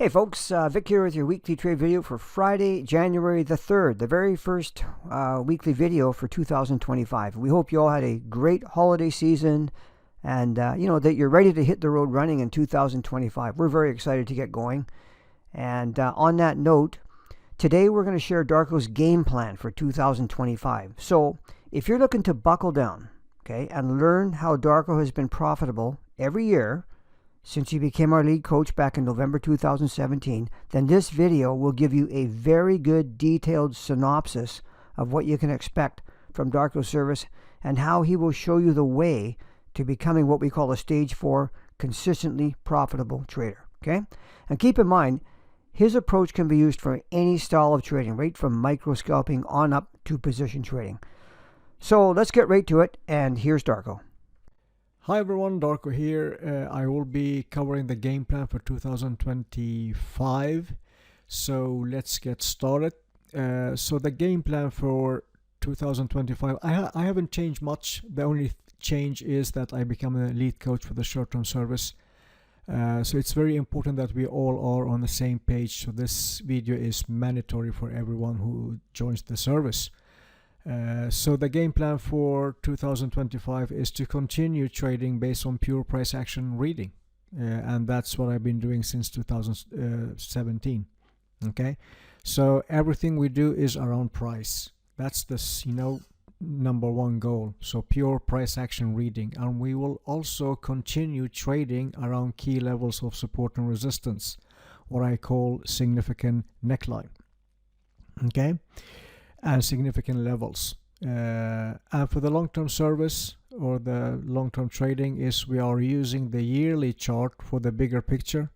Hey folks, Vic here with your weekly trade video for Friday, January the 3rd, the very first weekly video for 2025. We hope you all had a great holiday season and that you're ready to hit the road running in 2025. We're very excited to get going. And on that note, today we're going to share Darko's game plan for 2025. So if you're looking to buckle down, okay, and learn how Darko has been profitable every year since he became our lead coach back in November 2017, then this video will give you a very good detailed synopsis of what you can expect from Darko's service and how he will show you the way to becoming what we call a stage 4 consistently profitable trader. Okay? And keep in mind, his approach can be used for any style of trading, right from micro scalping on up to position trading. So let's get right to it, and here's Darko. Hi everyone, Darko here. I will be covering the game plan for 2025. So let's get started. So the game plan for 2025, I haven't changed much. The only change is that I become a lead coach for the short-term service. So it's very important that we all are on the same page. So this video is mandatory for everyone who joins the service. So the game plan for 2025 is to continue trading based on pure price action reading, and that's what I've been doing since 2017. Okay, so everything we do is around price. That's the number one goal. So pure price action reading, and we will also continue trading around key levels of support and resistance, what I call significant neckline. Okay. And significant levels. And for the long-term service or the long-term trading is we are using the yearly chart for the bigger picture,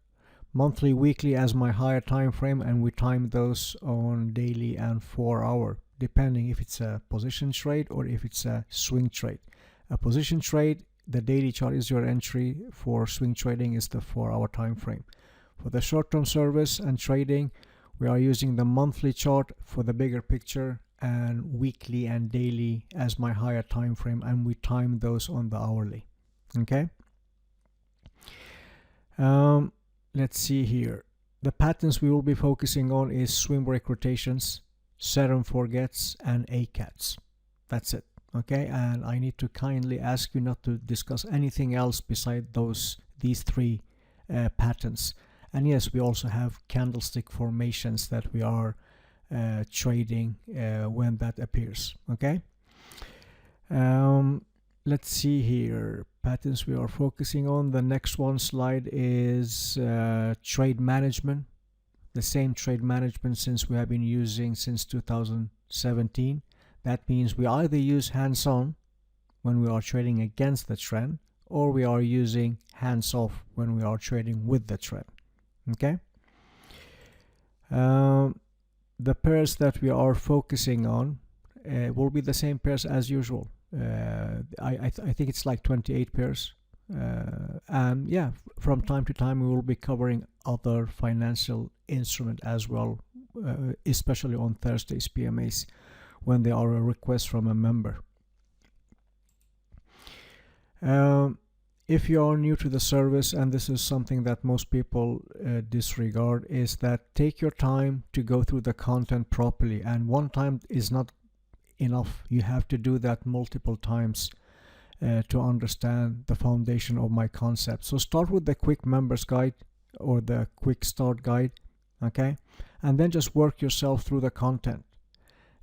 monthly, weekly as my higher time frame, and we time those on daily and 4-hour, depending if it's a position trade or if it's a swing trade. A position trade, the daily chart is your entry. For swing trading is the 4-hour time frame. For the short-term service and trading, we are using the monthly chart for the bigger picture and weekly and daily as my higher time frame, and we time those on the hourly. Okay. Let's see here. The patterns we will be focusing on is swing break rotations, set and forgets, and ACATs. That's it. Okay. And I need to kindly ask you not to discuss anything else beside these three patterns. And yes, we also have candlestick formations that we are trading when that appears. Okay. Let's see here. Patterns we are focusing on. The next one slide is trade management. The same trade management since we have been using since 2017. That means we either use hands-on when we are trading against the trend, or we are using hands-off when we are trading with the trend. Okay. The pairs that we are focusing on will be the same pairs as usual. I think it's like 28 pairs. And yeah, from time to time we will be covering other financial instruments as well, especially on Thursdays PMAs when there are a request from a member. If you are new to the service, and this is something that most people disregard, is that take your time to go through the content properly, and one time is not enough. You have to do that multiple times to understand the foundation of my concept. So start with the quick members guide or the quick start guide, okay, and then just work yourself through the content.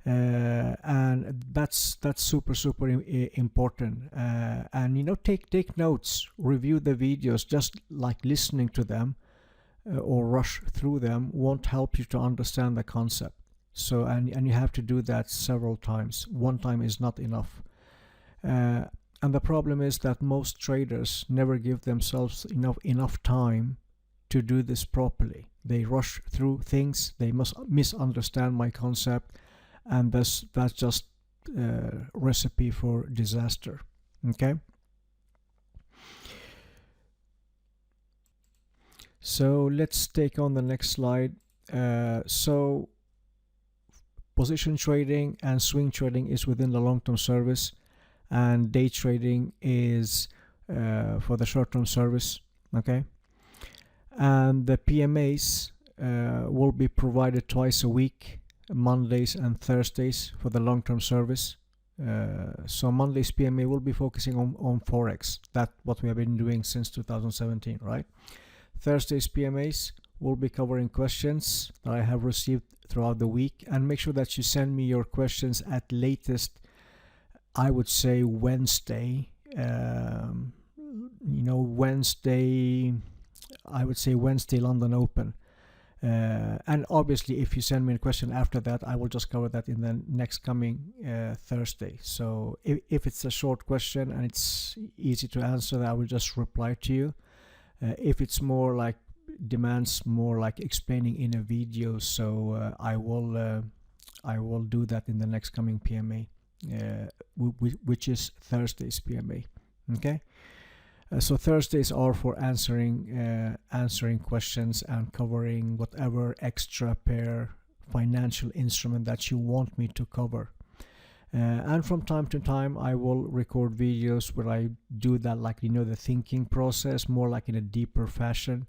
And that's super important, and take notes, review the videos. Just like listening to them or rush through them won't help you to understand the concept. So and you have to do that several times. One time is not enough. And the problem is that most traders never give themselves enough time to do this properly. They rush through things, they must misunderstand my concept, and that's just recipe for disaster. Okay. So let's take on the next slide. So position trading and swing trading is within the long-term service, and day trading is for the short-term service. Okay. And the PMAs will be provided twice a week, Mondays and Thursdays for the long-term service. So Monday's PMA will be focusing on Forex. That's what we have been doing since 2017, right? Thursday's PMAs will be covering questions that I have received throughout the week, and make sure that you send me your questions at latest, I would say Wednesday. Wednesday, I would say Wednesday London Open. And obviously, if you send me a question after that, I will just cover that in the next coming Thursday. So if it's a short question and it's easy to answer, I will just reply to you. If it's more like demands more like explaining in a video, so I will do that in the next coming PMA, which is Thursday's PMA. Okay. So Thursdays are for answering questions and covering whatever extra per financial instrument that you want me to cover. And from time to time, I will record videos where I do that, like, the thinking process, more like in a deeper fashion.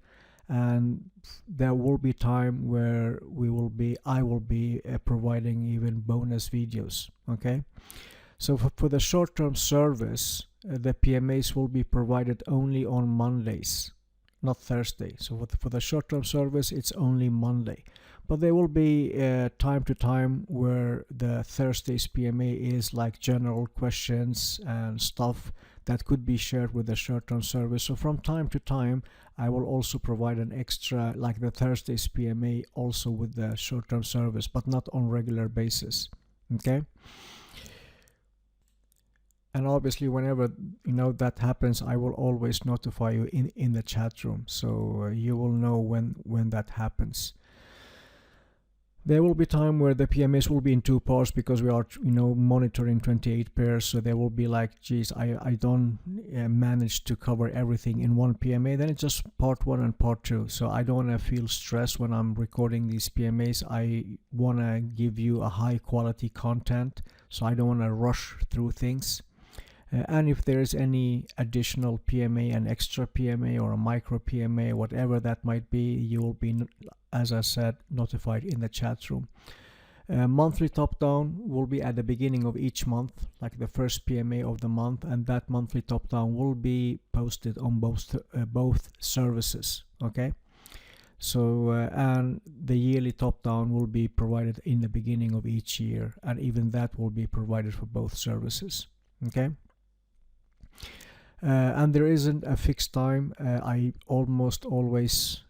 And there will be time where I will be providing even bonus videos. Okay. So for the short-term service, the PMAs will be provided only on Mondays, not Thursday. So for the short-term service, it's only Monday. But there will be time to time where the Thursday's PMA is like general questions and stuff that could be shared with the short-term service. So from time to time, I will also provide an extra, like the Thursday's PMA, also with the short-term service, but not on regular basis. Okay. And obviously, whenever that happens, I will always notify you in the chat room, so you will know when that happens. There will be time where the PMAs will be in two parts, because we are monitoring 28 pairs. So there will be like, geez, I don't manage to cover everything in one PMA. Then it's just part 1 and part 2. So I don't want to feel stressed when I'm recording these PMAs. I want to give you a high quality content, so I don't want to rush through things. And if there is any additional PMA, an extra PMA or a micro PMA, whatever that might be, you will be, as I said, notified in the chat room. Monthly top down will be at the beginning of each month, like the first PMA of the month, and that monthly top down will be posted on both services. Okay. So and the yearly top down will be provided in the beginning of each year, and even that will be provided for both services. Okay. And there isn't a fixed time. I almost always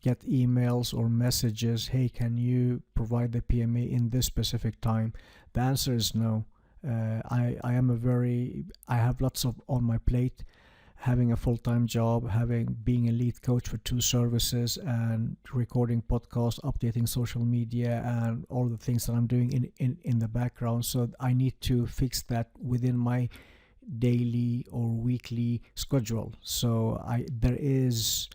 get emails or messages, hey, can you provide the PMA in this specific time? The answer is no. I have lots on my plate, having a full-time job, being a lead coach for 2 services, and recording podcasts, updating social media, and all the things that I'm doing in the background. So I need to fix that within my daily or weekly schedule. So there is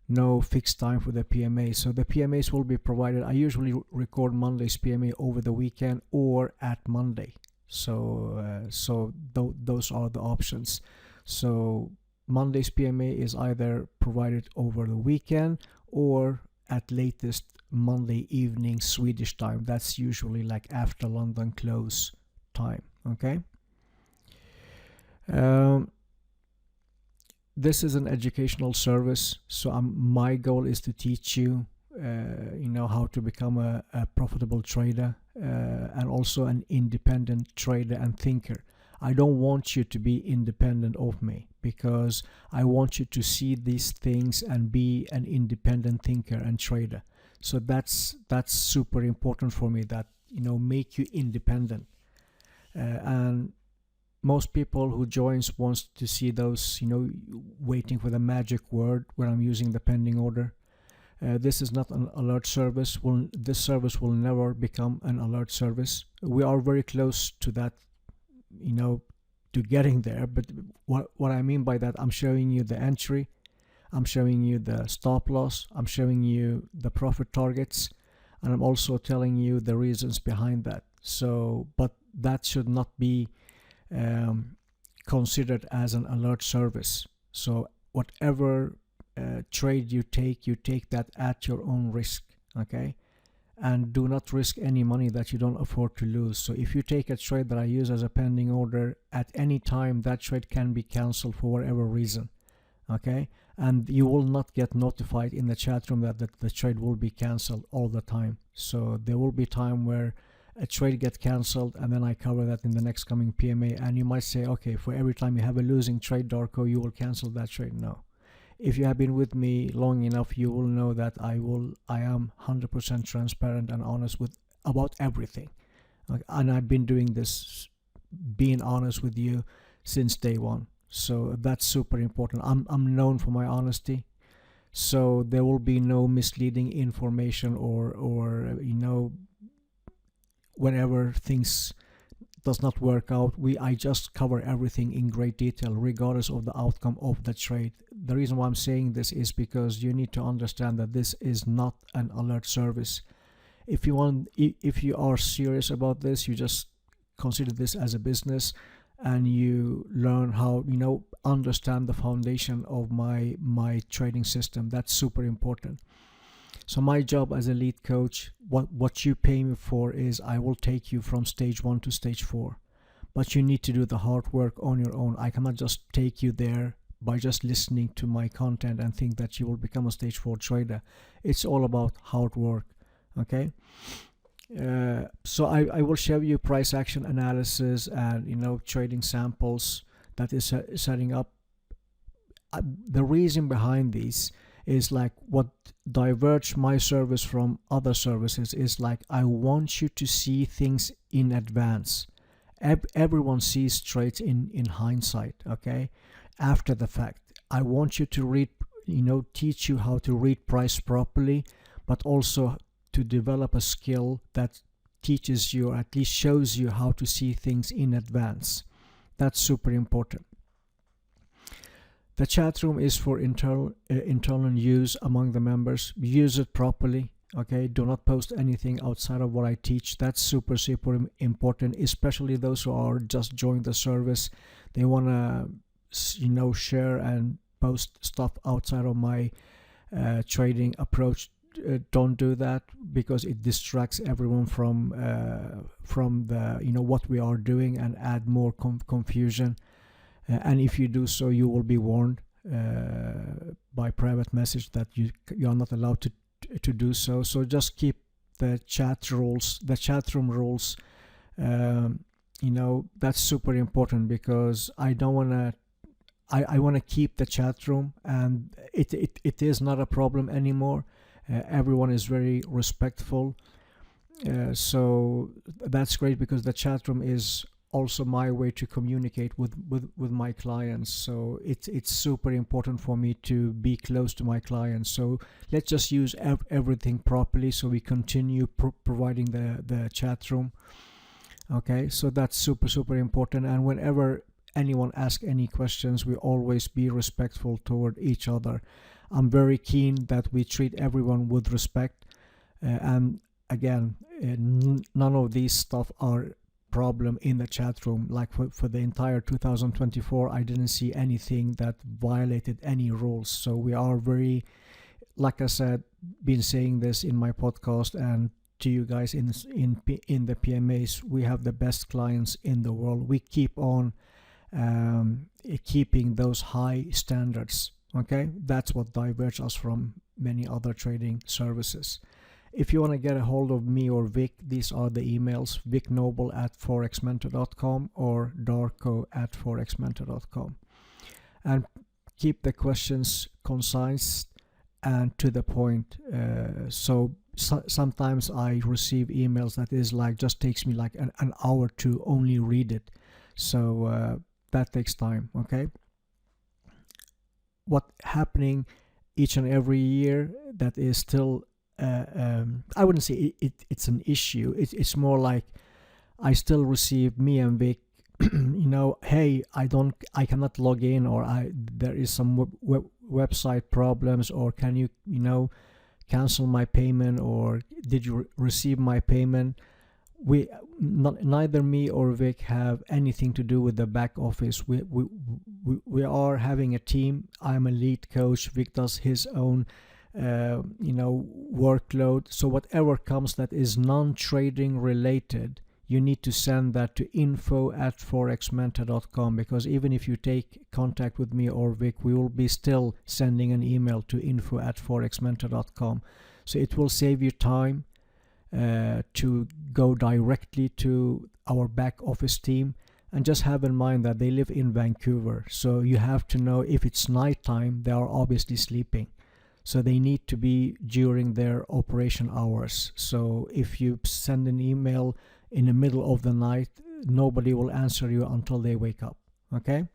no fixed time for the PMA. So the PMAs will be provided. I usually record Monday's PMA over the weekend or at Monday. So those are the options. So Monday's PMA is either provided over the weekend or at latest Monday evening Swedish time. That's usually like after London close time. Okay. This is an educational service, so my goal is to teach you, how to become a profitable trader and also an independent trader and thinker. I don't want you to be independent of me, because I want you to see these things and be an independent thinker and trader. So that's super important for me, that make you independent. And most people who joins wants to see those, waiting for the magic word when I'm using the pending order. This is not an alert service. This service will never become an alert service. We are very close to that, to getting there. But what I mean by that, I'm showing you the entry, I'm showing you the stop loss, I'm showing you the profit targets, and I'm also telling you the reasons behind that. So, but that should not be considered as an alert service. So whatever trade you take that at your own risk, okay? And do not risk any money that you don't afford to lose. So if you take a trade that I use as a pending order, at any time that trade can be cancelled for whatever reason, okay? And you will not get notified in the chat room that the trade will be cancelled all the time. So there will be time where a trade gets cancelled, and then I cover that in the next coming PMA. And you might say, okay, for every time you have a losing trade, Darko, you will cancel that trade. No. If you have been with me long enough, you will know that I am 100% transparent and honest about everything. And I've been doing this, being honest with you since day one. So that's super important. I'm known for my honesty. So there will be no misleading information or whenever things does not work out, I just cover everything in great detail regardless of the outcome of the trade. The reason why I'm saying this is because you need to understand that this is not an alert service. If you are serious about this, you just consider this as a business, and you learn how, understand the foundation of my trading system. That's super important. So my job as a lead coach, what you pay me for is I will take you from stage 1 to stage 4. But you need to do the hard work on your own. I cannot just take you there by just listening to my content and think that you will become a stage 4 trader. It's all about hard work, okay? So I will show you price action analysis and trading samples that is setting up. The reason behind these is like what diverge my service from other services is like I want you to see things in advance. Everyone sees trades in hindsight, okay? After the fact. I want you to read, teach you how to read price properly, but also to develop a skill that teaches you or at least shows you how to see things in advance. That's super important. The chat room is for internal use among the members. Use it properly, okay? Do not post anything outside of what I teach. That's super important, especially those who are just joined the service. They want to share and post stuff outside of my trading approach. Don't do that, because it distracts everyone from the what we are doing and add more confusion. And if you do so, you will be warned by private message that you are not allowed to do so. So just keep the chat room rules. That's super important, because I don't want to. I want to keep the chat room, and it is not a problem anymore. Everyone is very respectful. So that's great, because the chat room is also my way to communicate with my clients. So it's super important for me to be close to my clients. So let's just use everything properly, so we continue providing the chat room. Okay, so that's super important. And whenever anyone asks any questions, we always be respectful toward each other. I'm very keen that we treat everyone with respect. And again, none of these stuff are problem in the chat room. Like for the entire 2024, I didn't see anything that violated any rules. So we are very, like I said, been saying this in my podcast and to you guys in the PMAs, we have the best clients in the world. We keep on keeping those high standards. Okay, that's what diverges us from many other trading services. If you want to get a hold of me or Vic, these are the emails: vicnoble@forexmentor.com or darko@forexmentor.com. And keep the questions concise and to the point. Sometimes I receive emails that is like just takes me like an hour to only read it. So that takes time, okay? What happening each and every year that is still I wouldn't say it's an issue. It's more like I still receive, me and Vic, hey, I cannot log in, or there is some website problems, or can you cancel my payment, or did you receive my payment? neither me or Vic have anything to do with the back office. We are having a team. I'm a lead coach. Vic does his own workload. So whatever comes that is non-trading related, you need to send that to info@forexmentor.com, because even if you take contact with me or Vic, we will be still sending an email to info@forexmentor.com. So it will save you time to go directly to our back office team. And just have in mind that they live in Vancouver, so you have to know if it's nighttime, they are obviously sleeping. So they need to be during their operation hours. So if you send an email in the middle of the night, nobody will answer you until they wake up. Okay?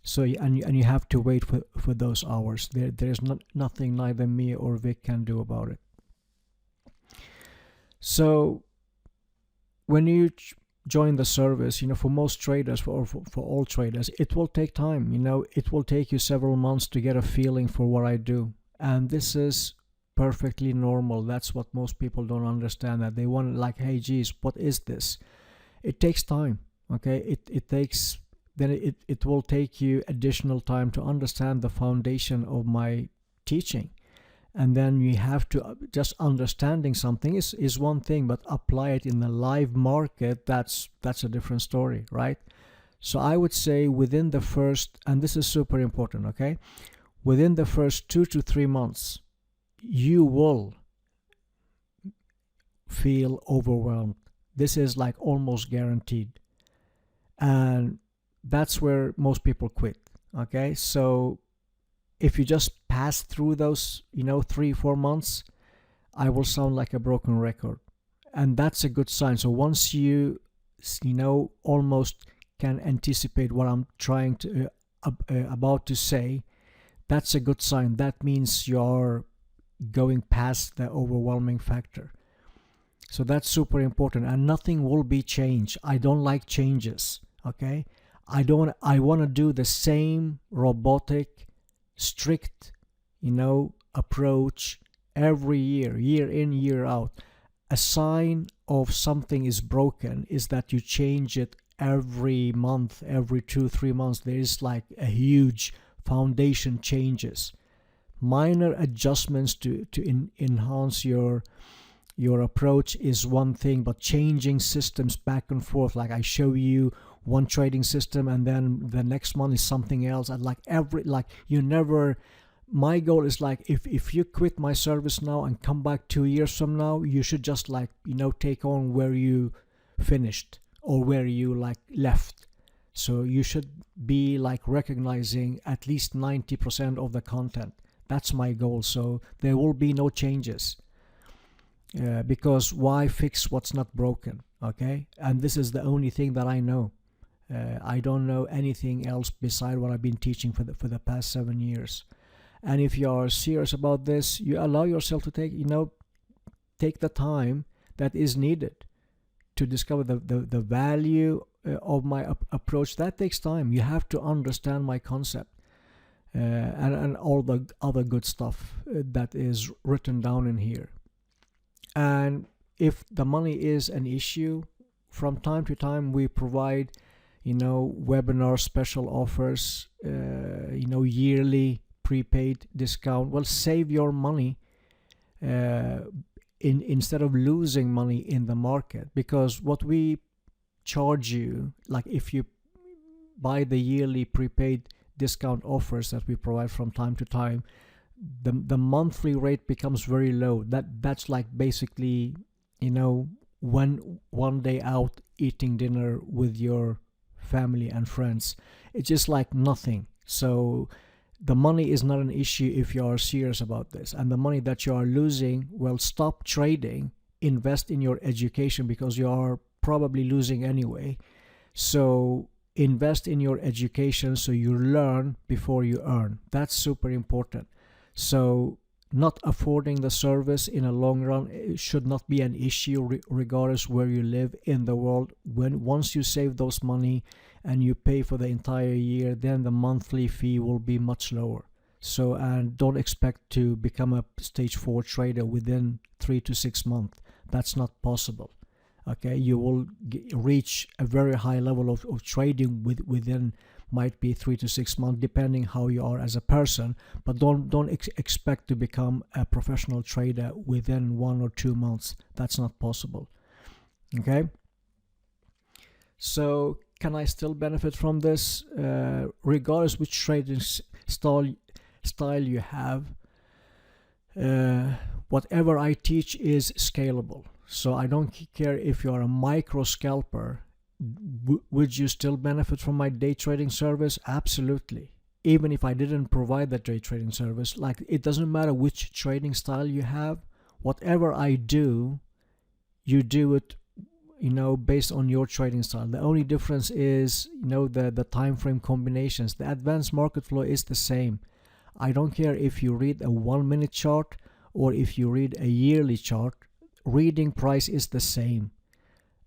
So and you have to wait for those hours. There's nothing neither me or Vic can do about it. So when you join the service, for most traders, for all traders, it will take time. It will take you several months to get a feeling for what I do. And this is perfectly normal. That's what most people don't understand, that they want, like, hey, geez, what is this? It takes time. Okay, it will take you additional time to understand the foundation of my teaching. And then you have to, just understanding something is one thing, but apply it in the live market, that's a different story, right? So I would say within the first, and this is super important, okay? Within the first 2 to 3 months, you will feel overwhelmed. This is like almost guaranteed. And that's where most people quit, okay? So if you just pass through those, 3-4 months, I will sound like a broken record. And that's a good sign. So once you almost can anticipate what I'm trying to, about to say, that's a good sign. That means you're going past the overwhelming factor. So that's super important, and nothing will be changed. I don't like changes, okay? I want to do the same robotic, strict, approach every year in, year out. A sign of something is broken is that you change it every month, every 2-3 months. There is like a huge foundation changes. Minor adjustments to enhance your approach is one thing, but changing systems back and forth, like I show you one trading system and then the next month is something else, and my goal is like, if you quit my service now and come back 2 years from now, you should just take on where you finished or where you left. So you should be recognizing at least 90% of the content. That's my goal. So there will be no changes, because why fix what's not broken? Okay, and this is the only thing that I know. I don't know anything else beside what I've been teaching for the past 7 years. And if you are serious about this, you allow yourself to take the time that is needed to discover the value of my approach. That takes time. You have to understand my concept, and all the other good stuff that is written down in here. And if the money is an issue, from time to time we provide webinar special offers, yearly prepaid discount. Well, save your money instead of losing money in the market, because what we charge you, like if you buy the yearly prepaid discount offers that we provide from time to time, the monthly rate becomes very low. That's like basically one day out eating dinner with your family and friends. It's just like nothing. So the money is not an issue if you are serious about this. And the money that you are losing, well, stop trading, invest in your education, because you are probably losing anyway. So invest in your education so you learn before you earn. That's super important. So not affording the service in a long run, it should not be an issue regardless where you live in the world. Once you save those money and you pay for the entire year, then the monthly fee will be much lower. So, and don't expect to become a stage 4 trader within 3 to 6 months. That's not possible. Okay, you will reach a very high level of trading within, might be 3 to 6 months, depending how you are as a person. But don't expect to become a professional trader within 1 or 2 months. That's not possible. Okay. So can I still benefit from this? Regardless which trading style you have, whatever I teach is scalable. So I don't care if you're a micro scalper. Would you still benefit from my day trading service? Absolutely. Even if I didn't provide that day trading service, like, it doesn't matter which trading style you have. Whatever I do, you do it, based on your trading style. The only difference is, the time frame combinations. The advanced market flow is the same. I don't care if you read a 1 minute chart or if you read a yearly chart. Reading price is the same,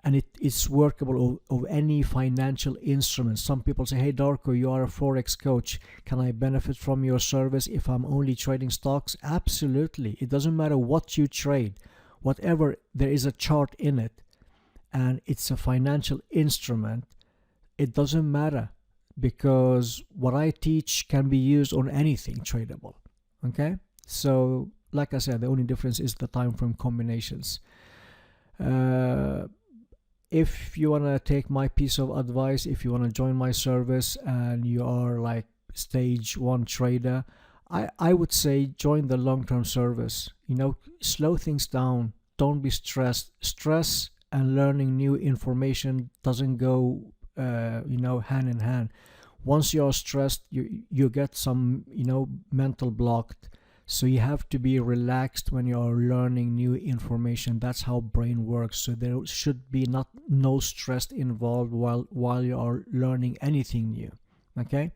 and it's workable of any financial instrument. Some people say, hey Darko, you are a Forex coach, can I benefit from your service if I'm only trading stocks? Absolutely. It doesn't matter what you trade, whatever there is a chart in it and it's a financial instrument, it doesn't matter, because what I teach can be used on anything tradable. Okay, so like I said, the only difference is the time frame combinations. If you want to take my piece of advice, if you want to join my service and you are like stage 1 trader, I would say join the long-term service. Slow things down. Don't be stressed. Stress and learning new information doesn't go hand in hand. Once you're stressed, you get some mental blocked. So you have to be relaxed when you're learning new information. That's how brain works. So there should be no stress involved while you are learning anything new. Okay.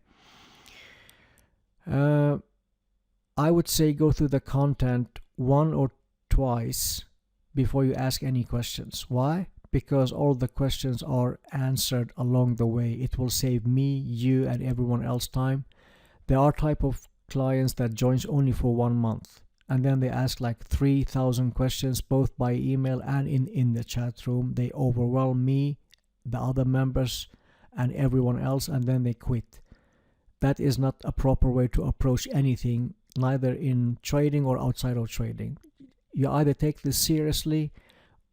I would say go through the content 1 or twice before you ask any questions. Why? Because all the questions are answered along the way. It will save me, you, and everyone else time. There are type of clients that joins only for 1 month, and then they ask like 3,000 questions both by email and in the chat room. They overwhelm me, the other members, and everyone else, and then they quit. That is not a proper way to approach anything, neither in trading or outside of trading. You either take this seriously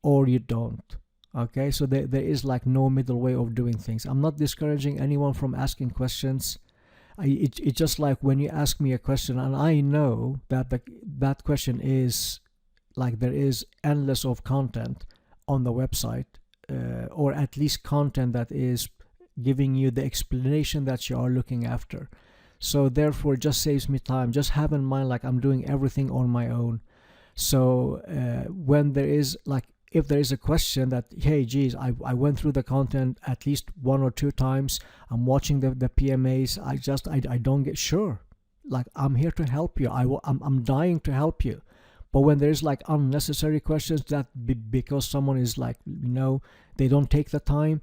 or you don't. Okay, so there is like no middle way of doing things. I'm not discouraging anyone from asking questions. It's just like when you ask me a question and I know that that question is like, there is endless of content on the website, or at least content that is giving you the explanation that you are looking after. So therefore it just saves me time. Just have in mind, like, I'm doing everything on my own. So when there is like, if there is a question that, hey geez, I went through the content at least 1 or 2 times, I'm watching the PMAs, I don't get sure, like, I'm here to help you. I'm dying to help you. But when there's like unnecessary questions that because someone is like, they don't take the time,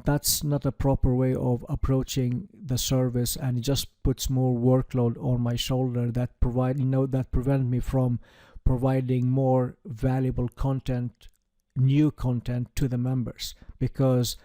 that's not a proper way of approaching the service, and it just puts more workload on my shoulder that prevent me from providing more valuable content, new content to the members, because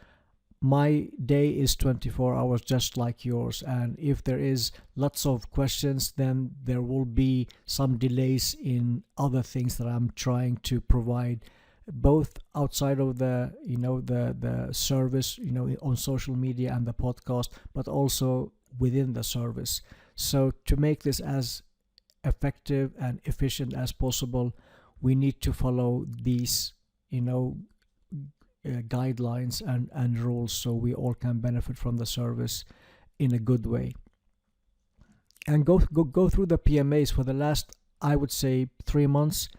my day is 24 hours just like yours, and if there is lots of questions, then there will be some delays in other things that I'm trying to provide, both outside of the the service, on social media and the podcast, but also within the service. So to make this as effective and efficient as possible, we need to follow these guidelines and rules, so we all can benefit from the service in a good way. And go through the PMAs for the last, I would say, 3 months.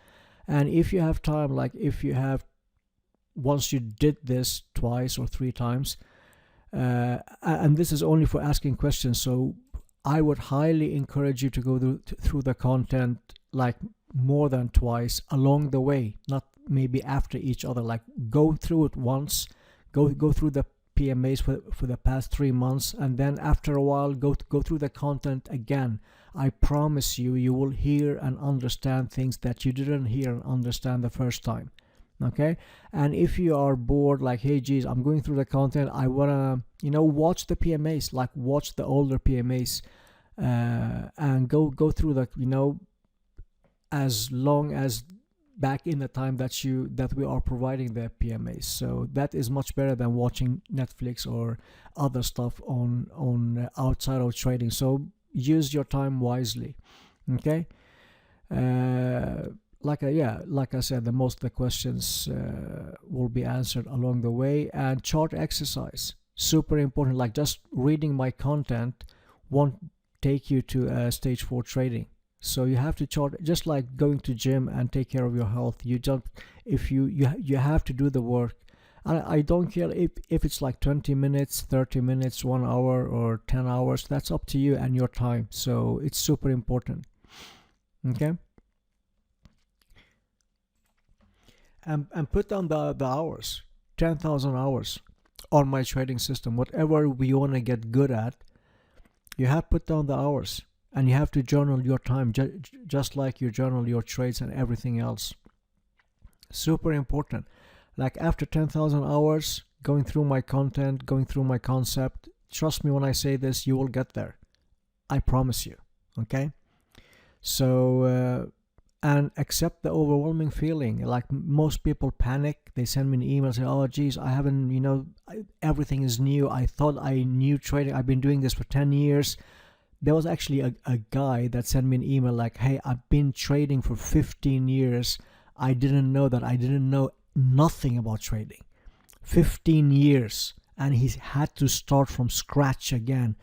And if you have time, like if you have, once you did this 2 or 3 times, and this is only for asking questions, so I would highly encourage you to go through the content like more than 2 along the way, not maybe after each other. Like, go through it once, go through the PMAs for the past 3 months, and then after a while go through the content again. I promise you will hear and understand things that you didn't hear and understand the first time. Okay, and if you are bored, like, hey geez, I'm going through the content, I wanna, watch the PMAs, like watch the older PMAs, and go through the, as long as back in the time that we are providing the PMAs. So that is much better than watching Netflix or other stuff on outside of trading. So use your time wisely. Okay. Like I said, the most of the questions will be answered along the way. And chart exercise, super important. Like, just reading my content won't take you to stage 4 trading. So you have to chart, just like going to gym and take care of your health. You don't, if you have to do the work. I don't care if it's like 20 minutes, 30 minutes, 1 hour, or 10 hours. That's up to you and your time. So it's super important. Okay. And put down the hours, 10,000 hours on my trading system. Whatever we want to get good at, you have to put down the hours, and you have to journal your time, just like you journal your trades and everything else. Super important. Like, after 10,000 hours going through my content, going through my concept, trust me when I say this, you will get there. I promise you. Okay. So and accept the overwhelming feeling. Like, most people panic. They send me an email, say, oh geez, I haven't, everything is new. I thought I knew trading. I've been doing this for 10 years. There was actually a guy that sent me an email like, hey, I've been trading for 15 years. I didn't know that. I didn't know nothing about trading. 15 years. And he had to start from scratch again.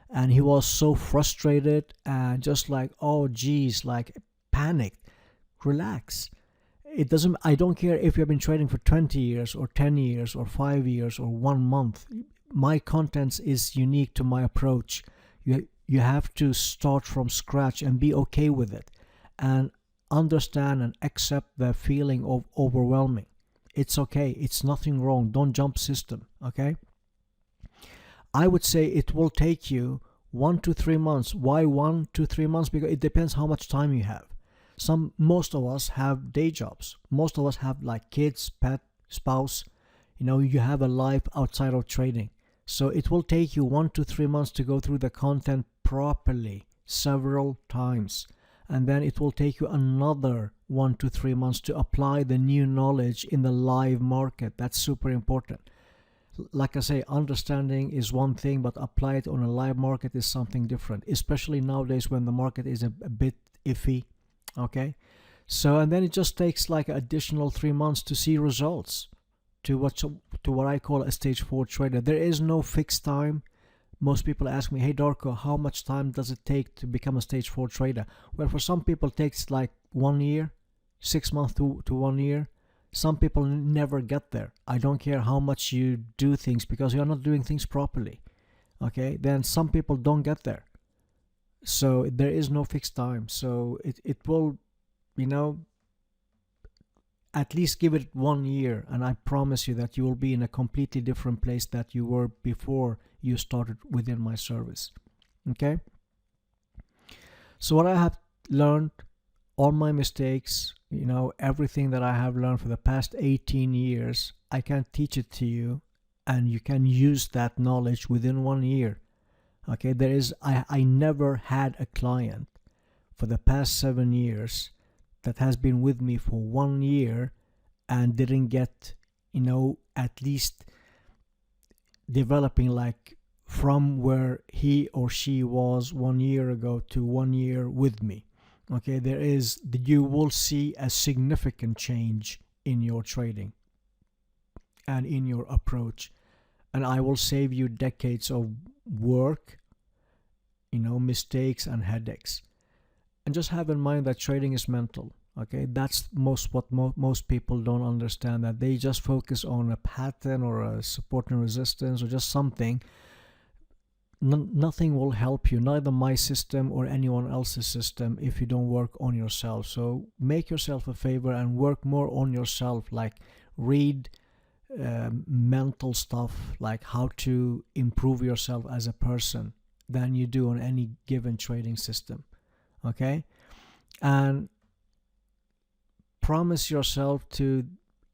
And he was so frustrated and just like, oh geez, like, panicked. Relax. I don't care if you've been trading for 20 years or 10 years or 5 years or 1 month. My content is unique to my approach. You have to start from scratch and be okay with it, and understand and accept the feeling of overwhelming. It's okay. It's nothing wrong. Don't jump system. Okay. I would say it will take you 1 to 3 months. Why 1 to 3 months? Because it depends how much time you have. Most of us have day jobs. Most of us have like kids, pet, spouse. You have a life outside of trading. So it will take you 1 to 3 months to go through the content properly several times. And then it will take you another 1 to 3 months to apply the new knowledge in the live market. That's super important. Like I say, understanding is one thing, but apply it on a live market is something different, especially nowadays when the market is a bit iffy. Okay. So, and then it just takes like additional 3 months to see results to what I call a stage 4 trader. There is no fixed time. Most people ask me, hey Darko, how much time does it take to become a stage 4 trader? Well, for some people it takes like 1 year, 6 months to 1 year. Some people never get there. I don't care how much you do things, because you're not doing things properly. Okay, then some people don't get there. So there is no fixed time. So it will, at least give it 1 year, and I promise you that you will be in a completely different place that you were before you started within my service. Okay. So what I have learned, all my mistakes, everything that I have learned for the past 18 years, I can teach it to you, and you can use that knowledge within 1 year. Okay, I never had a client for the past 7 years that has been with me for 1 year and didn't get, at least developing like from where he or she was 1 year ago to 1 year with me. Okay, you will see a significant change in your trading and in your approach, and I will save you decades of work, mistakes and headaches. And just have in mind that trading is mental. Okay, that's most people don't understand, that they just focus on a pattern or a support and resistance or just something. Nothing will help you, neither my system or anyone else's system, if you don't work on yourself. So make yourself a favor and work more on yourself, like read mental stuff, like how to improve yourself as a person, than you do on any given trading system. Okay, and promise yourself to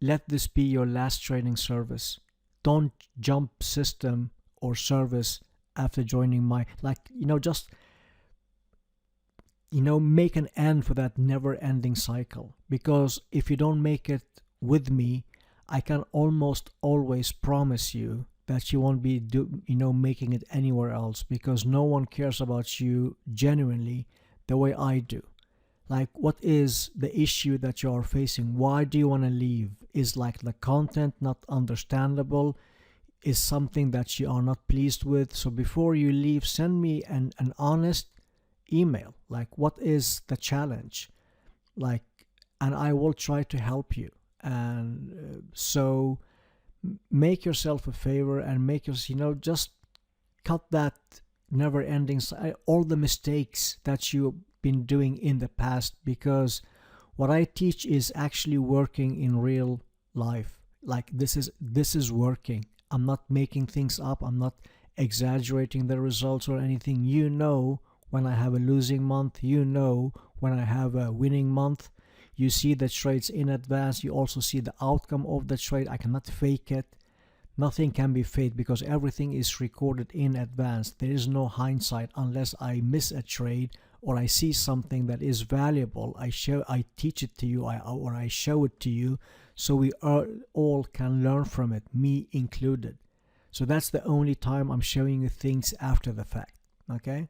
let this be your last trading service. Don't jump system or service after joining my, just, make an end for that never ending cycle. Because if you don't make it with me, I can almost always promise you that you won't be making it anywhere else, because no one cares about you genuinely the way I do. Like, what is the issue that you are facing? Why do you want to leave? Is like the content not understandable? Is something that you are not pleased with? So before you leave, send me an honest email. Like, what is the challenge? Like, and I will try to help you. And so make yourself a favor and make us, just cut that never ending, all the mistakes that you've been doing in the past, because what I teach is actually working in real life. Like, this is working. I'm not making things up. I'm not exaggerating the results or anything. When I have a losing month, when I have a winning month. You see the trades in advance. You also see the outcome of the trade. I cannot fake it. Nothing can be faked because everything is recorded in advance. There is no hindsight unless I miss a trade or I see something that is valuable. I teach it to you, or I show it to you, so we all can learn from it, me included. So that's the only time I'm showing you things after the fact. Okay?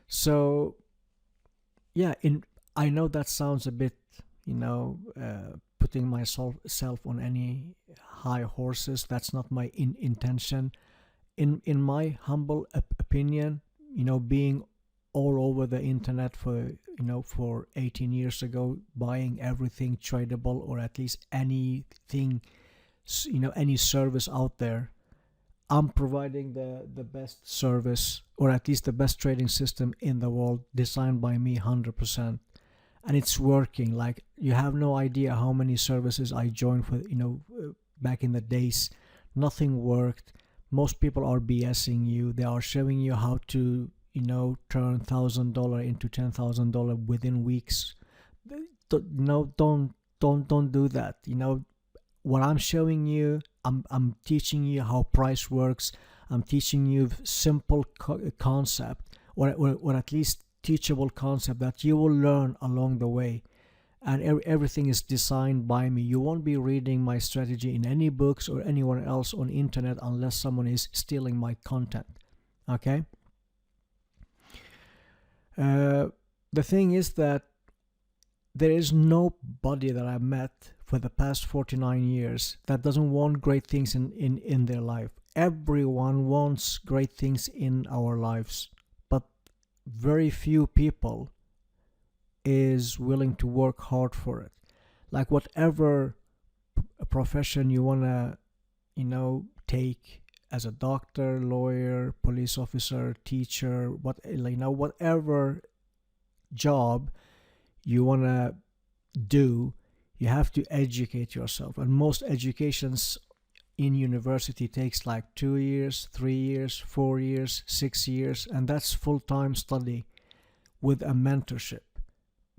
So yeah, I know that sounds a bit, putting myself on any high horses. That's not my intention. In my humble opinion, being all over the internet for 18 years ago, buying everything tradable, or at least anything, any service out there, I'm providing the best service, or at least the best trading system in the world, designed by me 100%. And it's working. Like, you have no idea how many services I joined for, back in the days. Nothing worked. Most people are BSing you. They are showing you how to, turn $1,000 into $10,000 within weeks. Don't do that. What I'm showing you, I'm teaching you how price works. I'm teaching you simple concept, or at least teachable concept that you will learn along the way. And everything is designed by me. You won't be reading my strategy in any books or anywhere else on internet unless someone is stealing my content. Okay? The thing is that there is nobody that I've met for the past 49 years that doesn't want great things in their life. Everyone wants great things in our lives, but very few people is willing to work hard for it. Like, whatever profession you want to take, as a doctor, lawyer, police officer, teacher, whatever job you want to do, you have to educate yourself. And most educations in university takes like 2 years, 3 years, 4 years, 6 years, and that's full-time study with a mentorship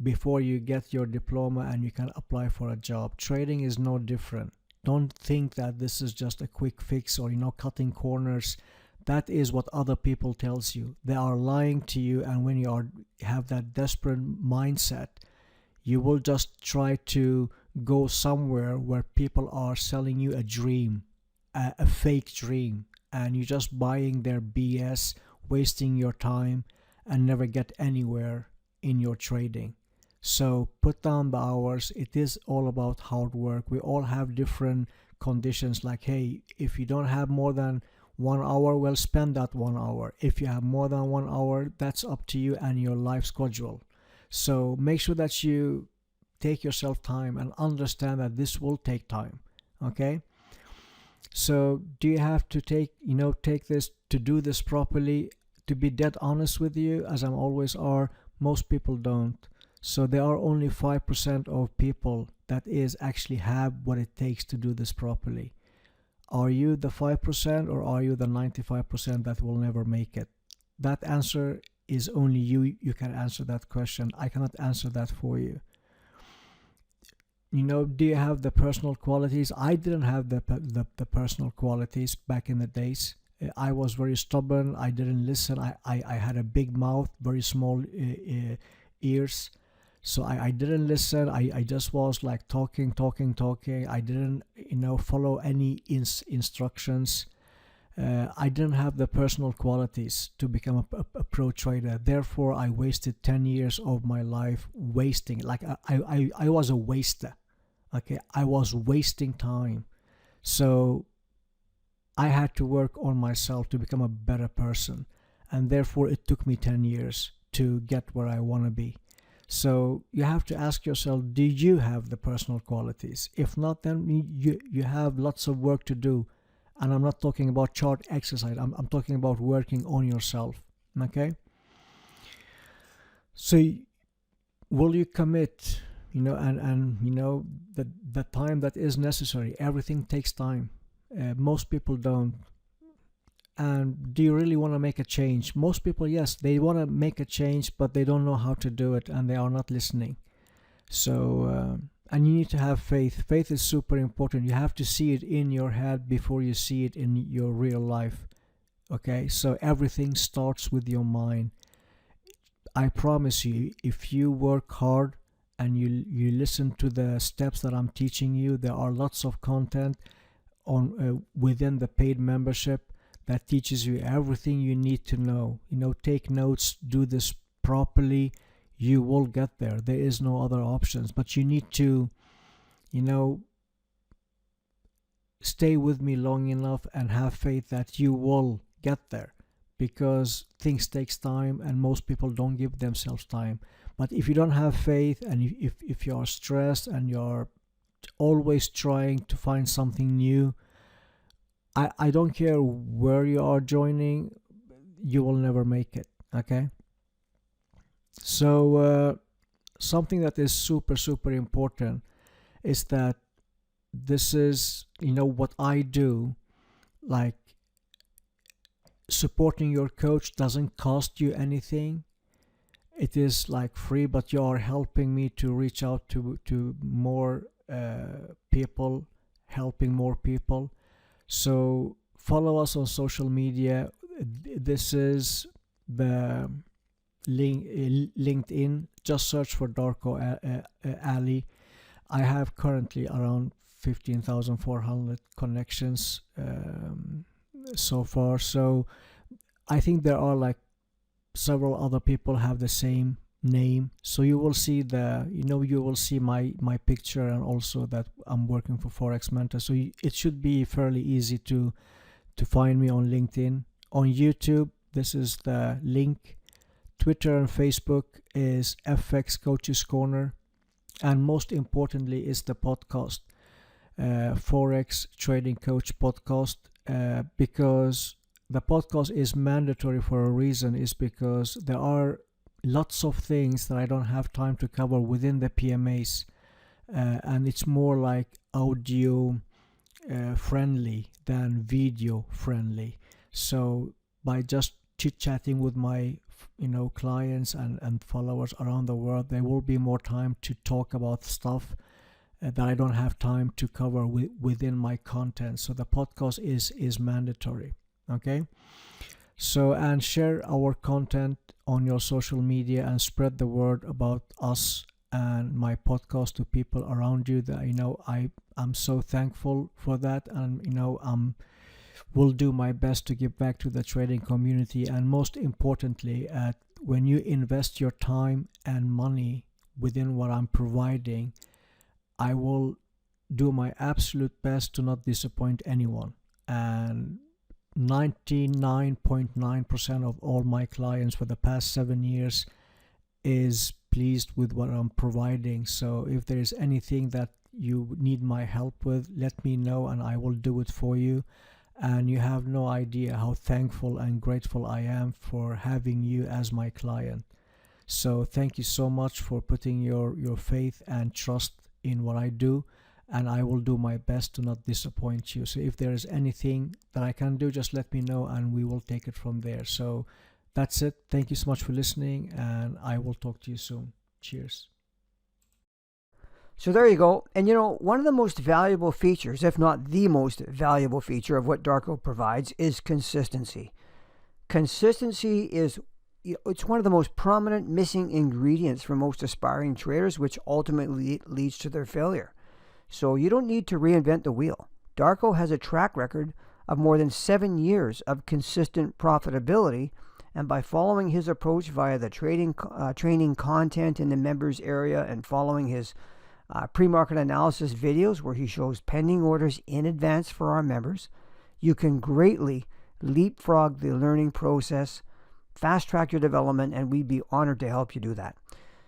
before you get your diploma and you can apply for a job. Trading is no different. Don't think that this is just a quick fix or cutting corners. That is what other people tells you. They are lying to you, and when you have that desperate mindset, you will just try to go somewhere where people are selling you a dream, a fake dream, and you're just buying their BS, wasting your time, and never get anywhere in your trading. So put down the hours. It is all about hard work. We all have different conditions. Like, hey, if you don't have more than 1 hour, well, spend that 1 hour. If you have more than 1 hour, that's up to you and your life schedule. So make sure that you take yourself time and understand that this will take time. Okay? So do you have to take this to do this properly? To be dead honest with you, as I'm always are, most people don't. So there are only 5% of people that is actually have what it takes to do this properly. Are you the 5%, or are you the 95% that will never make it? That answer is only you can answer that question. I cannot answer that for you. do you have the personal qualities? I didn't have the personal qualities back in the days. I was very stubborn. I didn't listen. I had a big mouth, very small ears. So I didn't listen. I just was like talking. I didn't, follow any instructions. I didn't have the personal qualities to become a pro trader. Therefore, I wasted 10 years of my life wasting. Like I was a waster. Okay, I was wasting time. So I had to work on myself to become a better person. And therefore, it took me 10 years to get where I want to be. So you have to ask yourself, do you have the personal qualities? If not, then you have lots of work to do. And I'm not talking about chart exercise. I'm talking about working on yourself. Okay? So will you commit, and the time that is necessary? Everything takes time. Most people don't. And do you really want to make a change? Most people, yes, they want to make a change, but they don't know how to do it, and they are not listening. So, and you need to have faith. Faith is super important. You have to see it in your head before you see it in your real life. Okay, so everything starts with your mind. I promise you, if you work hard and you listen to the steps that I'm teaching you, there are lots of content on within the paid membership that teaches you everything you need to know. Take notes, do this properly. You will get there. There is no other options. But you need to, stay with me long enough and have faith that you will get there, because things takes time and most people don't give themselves time. But if you don't have faith, and if you are stressed and you're always trying to find something new, I don't care where you are joining, you will never make it. Okay, so something that is super important is that this is what I do. Like, supporting your coach doesn't cost you anything. It is like free, but you are helping me to reach out to more people, helping more people. So follow us on social media. This is the LinkedIn. Just search for Darko Ali. I have currently around 15,400 connections so far. So I think there are like several other people have the same name. So you will see you will see my picture, and also that I'm working for Forexmentor. So it should be fairly easy to find me on LinkedIn. On YouTube, this is the link. Twitter and Facebook is FX Coaches Corner, and most importantly is the podcast, Forex Trading Coach Podcast, because the podcast is mandatory for a reason. Is because there are lots of things that I don't have time to cover within the PMAs, and it's more like audio friendly than video friendly. So by just chit-chatting with my clients and followers around the world, there will be more time to talk about stuff that I don't have time to cover within my content. So the podcast is mandatory. Okay, so, and share our content on your social media and spread the word about us and my podcast to people around you. That I'm so thankful for that, and will do my best to give back to the trading community. And most importantly, when you invest your time and money within what I'm providing, I will do my absolute best to not disappoint anyone. And 99.9% of all my clients for the past 7 years is pleased with what I'm providing. So if there is anything that you need my help with, let me know and I will do it for you. And you have no idea how thankful and grateful I am for having you as my client. So thank you so much for putting your faith and trust in what I do, and I will do my best to not disappoint you. So if there is anything that I can do, just let me know and we will take it from there. So that's it. Thank you so much for listening, and I will talk to you soon. Cheers. So there you go. And one of the most valuable features, if not the most valuable feature of what Darko provides, is consistency. Consistency it's one of the most prominent missing ingredients for most aspiring traders, which ultimately leads to their failure. So you don't need to reinvent the wheel. Darko has a track record of more than 7 years of consistent profitability, and by following his approach via the training content in the members area and following his pre-market analysis videos where he shows pending orders in advance for our members, you can greatly leapfrog the learning process, fast track your development, and we'd be honored to help you do that.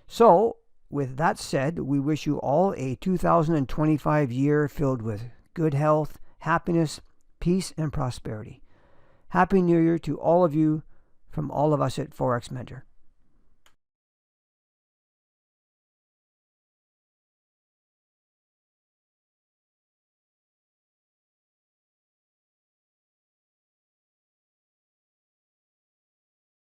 So, with that said, we wish you all a 2025 year filled with good health, happiness, peace, and prosperity. Happy New Year to all of you from all of us at Forex Mentor.